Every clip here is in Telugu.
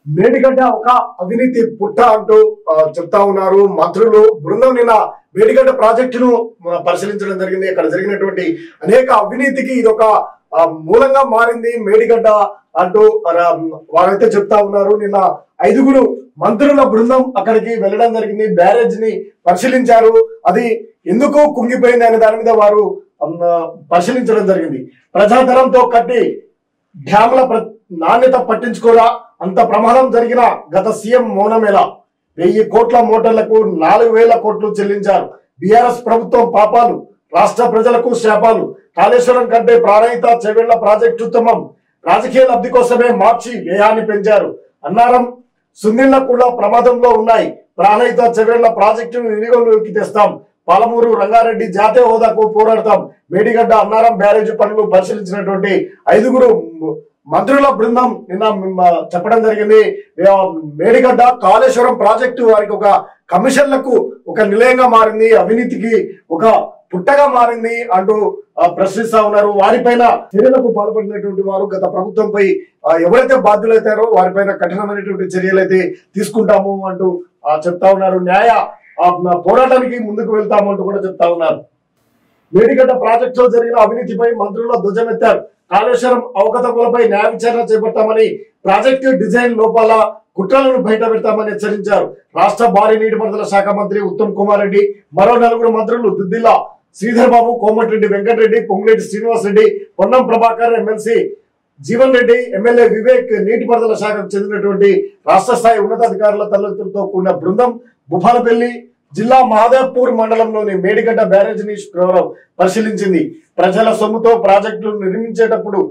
మేడిగడ్డ ఒక అవినీతి పుట్ట అంటూ చెప్తా ఉన్నారు మంత్రులు బృందం. నిన్న మేడిగడ్డ ప్రాజెక్టును పరిశీలించడం జరిగింది. అక్కడ జరిగినటువంటి అనేక అవినీతికి ఇది ఒక మూలంగా మారింది మేడిగడ్డ అంటూ వారైతే చెప్తా ఉన్నారు. నిన్న 5 మంత్రుల బృందం అక్కడికి వెళ్ళడం జరిగింది. బ్యారేజ్ ని పరిశీలించారు. అది ఎందుకు కుంగిపోయింది అనే దాని మీద వారు పరిశీలించడం జరిగింది. ప్రజాధనంతో కట్టి డ్యాముల నాణ్యత పట్టించుకోరా, అంత ప్రమాదం జరిగిన గత సీఎం మౌనమేలా, 1000 కోట్ల మోటార్లకు 4000 కోట్లు చెల్లించారు. బీఆర్ఎస్ ప్రభుత్వం పాపాలు, రాష్ట్ర ప్రజలకు శాపాలు. కాళేశ్వరం కంటే ప్రాణహిత చెవెళ్ల ప్రాజెక్టు ఉత్తమం, రాజకీయ లబ్ధి కోసమే మార్చి వ్యయాన్ని పెంచారు. అన్నారం సున్నిళ్ల కూడా ప్రమాదంలో ఉన్నాయి. ప్రాణహిత చెవెళ్ల ప్రాజెక్టును వినియోగంలోకి తెస్తాం. పాలమూరు రంగారెడ్డి జాతీయ హోదాకు పోరాడతాం. మేడిగడ్డ అన్నారం బ్యారేజ్ పనులు పరిశీలించినటువంటి 5 మంత్రుల బృందం నిన్న చెప్పడం జరిగింది. మేడిగడ్డ కాళేశ్వరం ప్రాజెక్టు వారికి ఒక కమిషన్లకు ఒక నిలయంగా మారింది, అవినీతికి ఒక పుట్టగా మారింది అంటూ ప్రశ్నిస్తా ఉన్నారు. వారిపైన చర్యలకు పాల్పడినటువంటి వారు గత ప్రభుత్వంపై ఎవరైతే బాధ్యులైతారో వారిపైన కఠినమైనటువంటి చర్యలు అయితే తీసుకుంటాము అంటూ చెప్తా ఉన్నారు. న్యాయ పోరాటానికి ముందుకు వెళ్తాము అంటూ కూడా చెప్తా ఉన్నారు. మేడిగడ్డ ప్రాజెక్ట్ లో జరిగిన అవినీతిపై మంత్రుల ధ్వజమెత్తారు. కాళేశ్వరం అవకతవకలపై న్యాయ విచారణ చేపడతామని, ప్రాజెక్టు డిజైన్ లోపాల కుట్రలను బయట పెడతామని హెచ్చరించారు. రాష్ట్ర భారీ నీటిపారుదల శాఖ మంత్రి ఉత్తమ్ కుమార్ రెడ్డి, మరో 4 మంత్రులు దుద్దిల్లా శ్రీధర్ బాబు, కోమటిరెడ్డి వెంకటరెడ్డి, పొంగులేటి శ్రీనివాస్ రెడ్డి, పొన్నం ప్రభాకర్, ఎమ్మెల్సీ జీవన్ రెడ్డి, ఎమ్మెల్యే వివేక్, నీటిపారుదల శాఖకు చెందినటువంటి రాష్ట్ర స్థాయి ఉన్నతాధికారుల తల్లిదండ్రులతో కూడిన బృందం భూపాలపల్లి జిల్లా మహదేవ్పూర్ మండలంలోని మేడిగడ్డ బ్యారేజ్ ని శుక్రవారం పరిశీలించింది. ప్రజల సొమ్ముతో ప్రాజెక్టులు నిర్మించేటప్పుడు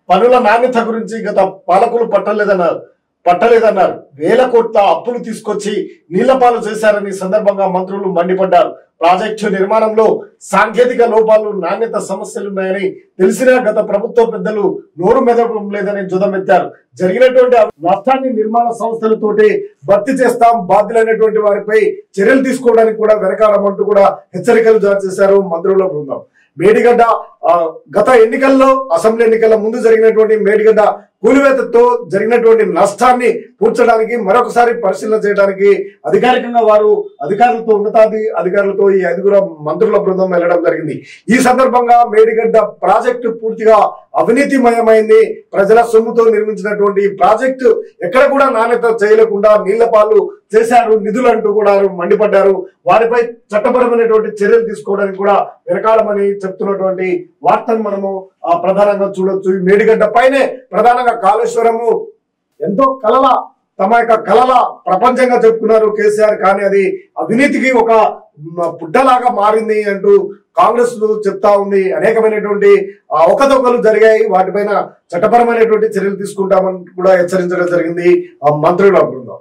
పనుల నాణ్యత గురించి గత పాలకులు పట్టలేదన్నారు. 1000 కోట్ల అప్పులు తీసుకొచ్చి నీళ్లపాలు చేశారని సందర్భంగా మంత్రులు మండిపడ్డారు. ప్రాజెక్టు నిర్మాణంలో సాంకేతిక లోపాలు, నాణ్యత సమస్యలున్నాయని తెలిసినా గత ప్రభుత్వ పెద్దలు నోరు మెదపడం లేదని ధ్వజమెత్తారు. జరిగినటువంటి నష్టాన్ని నిర్మాణ సంస్థలతోటి భర్తీ చేస్తాం, బాధ్యులైనటువంటి వారిపై చర్యలు తీసుకోవడానికి కూడా వెనకాడమంటూ కూడా హెచ్చరికలు జారీ చేశారు మంత్రుల బృందం. మేడిగడ్డ గత ఎన్నికల్లో, అసెంబ్లీ ఎన్నికల ముందు జరిగినటువంటి మేడిగడ్డ కూలివేతతో జరిగినటువంటి నష్టాన్ని పూడ్చడానికి మరొకసారి పరిశీలన చేయడానికి అధికారికంగా వారు అధికారులతో అధికారులతో ఈ 5 మంత్రుల బృందం వెళ్లడం జరిగింది. ఈ సందర్భంగా మేడిగడ్డ ప్రాజెక్టు పూర్తిగా అవినీతిమయమైంది. ప్రజల సొమ్ముతో నిర్మించినటువంటి ప్రాజెక్టు ఎక్కడ కూడా నాణ్యత చేయలేకుండా నీళ్లపాలు చేశారు, నిధులు అంటూ కూడా మండిపడ్డారు. వారిపై చట్టపరమైనటువంటి చర్యలు తీసుకోవడానికి కూడా వెనకాడమని చెప్తున్నటువంటి వార్తను మనము ప్రధానంగా చూడొచ్చు. ఈ మేడిగడ్డ పైనే ప్రధానంగా కాళేశ్వరము ఎంతో తమ యొక్క కలల ప్రపంచంగా చెప్పుకున్నారు కేసీఆర్. కానీ అది అవినీతికి ఒక పుట్టలాగా మారింది అంటూ కాంగ్రెస్ చెప్తా ఉంది. అనేకమైనటువంటి అవకతవకలు జరిగాయి, వాటిపైన చట్టపరమైనటువంటి చర్యలు తీసుకుంటామని కూడా హెచ్చరించడం జరిగింది మంత్రుల బృందం.